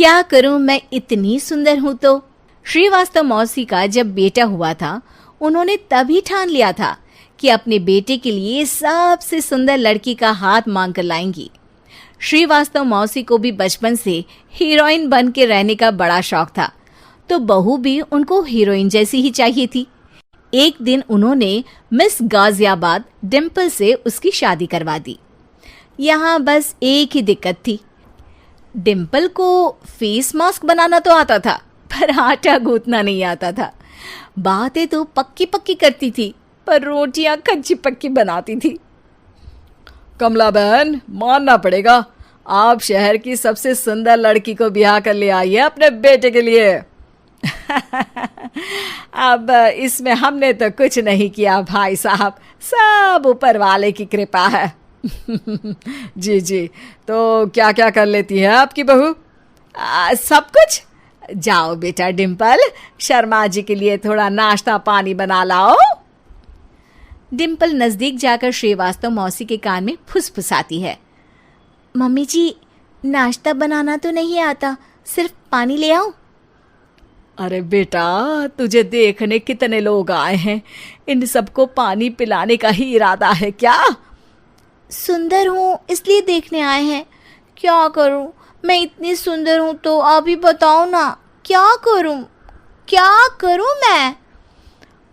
क्या करूं, मैं इतनी सुंदर हूं तो। श्रीवास्तव मौसी का जब बेटा हुआ था, उन्होंने तभी ठान लिया था कि अपने बेटे के लिए सबसे सुंदर लड़की का हाथ मांग कर लाएंगी। श्रीवास्तव मौसी को भी बचपन से हीरोइन बन के रहने का बड़ा शौक था, तो बहू भी उनको हीरोइन जैसी ही चाहिए थी। एक दिन उन्होंने मिस गाजियाबाद डिम्पल से उसकी शादी करवा दी। यहाँ बस एक ही दिक्कत थी, डिम्पल को फेस मास्क बनाना तो आता था, पर आटा गूंथना नहीं आता था। बातें तो पक्की पक्की करती थी, पर रोटियां कच्ची पक्की बनाती थी। कमला बहन, मानना पड़ेगा, आप शहर की सबसे सुंदर लड़की को ब्याह कर ले आई है अपने बेटे के लिए। अब इसमें हमने तो कुछ नहीं किया भाई साहब, सब ऊपर वाले की कृपा है। जी जी, तो क्या क्या कर लेती है आपकी बहू? सब कुछ। जाओ बेटा डिम्पल, शर्मा जी के लिए थोड़ा नाश्ता पानी बना लाओ। डिम्पल नजदीक जाकर श्रीवास्तव मौसी के कान में फुसफुसाती है। मम्मी जी, नाश्ता बनाना तो नहीं आता, सिर्फ पानी ले आओ। अरे बेटा, तुझे देखने कितने लोग आए हैं, इन सबको पानी पिलाने का ही इरादा है क्या? सुंदर हूँ इसलिए देखने आए हैं। क्या करूँ, मैं इतनी सुंदर हूँ तो आप ही बताओ ना, क्या करूँ मैं?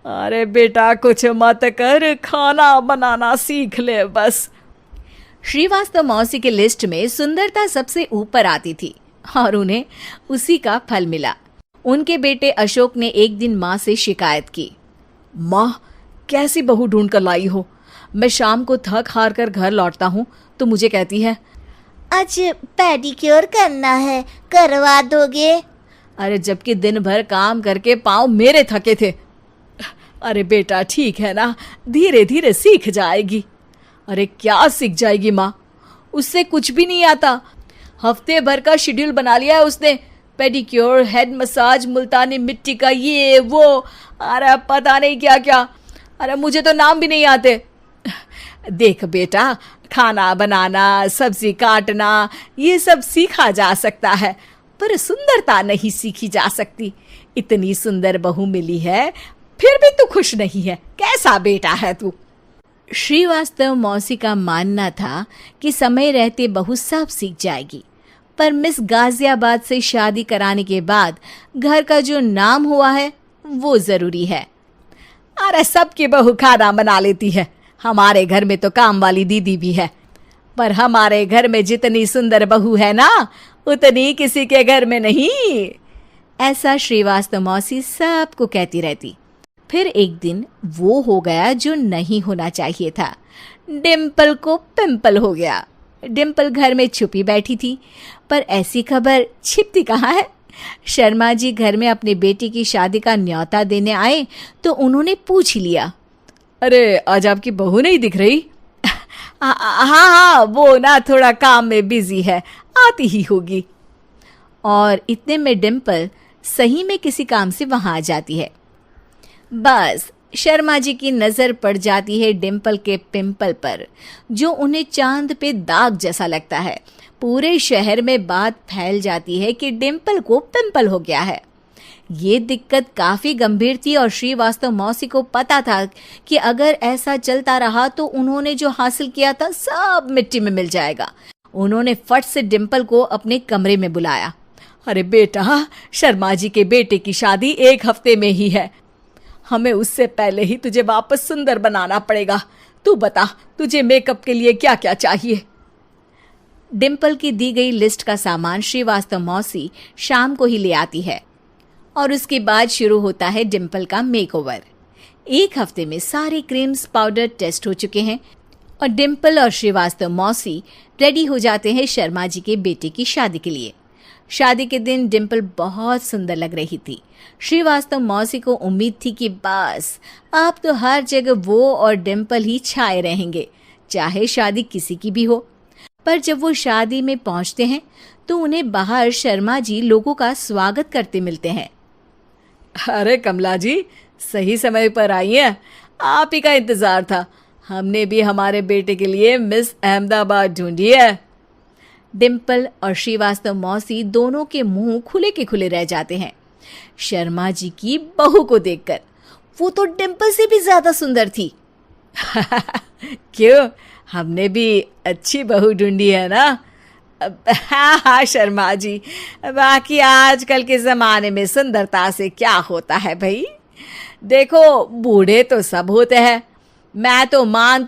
अरे बेटा, कुछ मत कर, खाना बनाना सीख ले बस। श्रीवास्तव मौसी के लिस्ट में सुंदरता सबसे ऊपर आती थी और उन्हें उसी का फल मिला। उनके बेटे अशोक ने एक दिन माँ से शिकायत की। माँ, कैसी बहू ढूंढ कर लाई हो? मैं शाम को थक हार कर घर लौटता हूँ तो मुझे कहती है, आज पेडिक्योर करना है, करवा दोगे? अरे जबकि दिन भर काम करके पाँव मेरे थके थे। अरे बेटा ठीक है ना, धीरे धीरे सीख जाएगी। अरे क्या सीख जाएगी माँ, उससे कुछ भी नहीं आता। हफ्ते भर का शेड्यूल बना लिया है उसने, पेडिक्योर, हेड मसाज, मुल्तानी मिट्टी का ये वो, अरे पता नहीं क्या क्या। अरे मुझे तो नाम भी नहीं आते। देख बेटा, खाना बनाना, सब्जी काटना, ये सब सीखा जा सकता है, पर सुंदरता नहीं सीखी जा सकती। इतनी सुंदर बहू मिली है, फिर भी तू खुश नहीं है, कैसा बेटा है तू? श्रीवास्तव मौसी का मानना था कि समय रहते बहू सब सीख जाएगी, पर मिस गाजियाबाद से शादी कराने के बाद घर का जो नाम हुआ है वो जरूरी है। अरे सबकी बहू खाना बना लेती है, हमारे घर में तो काम वाली दीदी भी है, पर हमारे घर में जितनी सुंदर बहू है ना, उतनी किसी के घर में नहीं। ऐसा श्रीवास्तव मौसी सबको कहती रहती। फिर एक दिन वो हो गया जो नहीं होना चाहिए था, डिम्पल को पिंपल हो गया। डिम्पल घर में छुपी बैठी थी, पर ऐसी खबर छिपती कहाँ है। शर्मा जी घर में अपने बेटी की शादी का न्योता देने आए तो उन्होंने पूछ लिया, अरे आज आपकी बहू नहीं दिख रही? हाँ, वो ना थोड़ा काम में बिजी है, आती ही होगी। और इतने में डिम्पल सही में किसी काम से वहां आ जाती है। बस शर्मा जी की नजर पड़ जाती है डिम्पल के पिंपल पर, जो उन्हें चांद पे दाग जैसा लगता है। पूरे शहर में बात फैल जाती है कि डिम्पल को पिंपल हो गया है। ये दिक्कत काफी गंभीर थी और श्रीवास्तव मौसी को पता था कि अगर ऐसा चलता रहा तो उन्होंने जो हासिल किया था सब मिट्टी में मिल जाएगा। उन्होंने फट से डिम्पल को अपने कमरे में बुलाया। अरे बेटा, शर्मा जी के बेटे की शादी 1 हफ्ते में ही है, हमें उससे पहले ही तुझे वापस सुंदर बनाना पड़ेगा। तू बता, तुझे मेकअप के लिए क्या क्या चाहिए? डिम्पल की दी गई लिस्ट का सामान श्रीवास्तव मौसी शाम को ही ले आती है और उसके बाद शुरू होता है डिम्पल का मेकओवर। 1 हफ्ते में सारे क्रीम्स पाउडर टेस्ट हो चुके हैं और डिम्पल और श्रीवास्तव मौसी रेडी हो जाते हैं शर्मा जी के बेटे की शादी के लिए। शादी के दिन डिम्पल बहुत सुंदर लग रही थी। श्रीवास्तव मौसी को उम्मीद थी कि बस अब तो हर जगह वो और डिम्पल ही छाए रहेंगे, चाहे शादी किसी की भी हो। पर जब वो शादी में पहुंचते हैं तो उन्हें बाहर शर्मा जी लोगों का स्वागत करते मिलते हैं। अरे कमला जी, सही समय पर आई हैं, आप ही का इंतजार था। हमने भी हमारे बेटे के लिए मिस अहमदाबाद ढूंढी है। डिम्पल और श्रीवास्तव मौसी दोनों के मुंह खुले के खुले रह जाते हैं शर्मा जी की बहू को देखकर। वो तो डिम्पल से भी ज्यादा सुंदर थी। क्यों, हमने भी अच्छी बहू ढूंढी है ना? हाँ शर्मा जी, बाकी आजकल के जमाने में सुंदरता से क्या होता है भाई। देखो, बूढ़े तो सब होते हैं। मैं तो मानती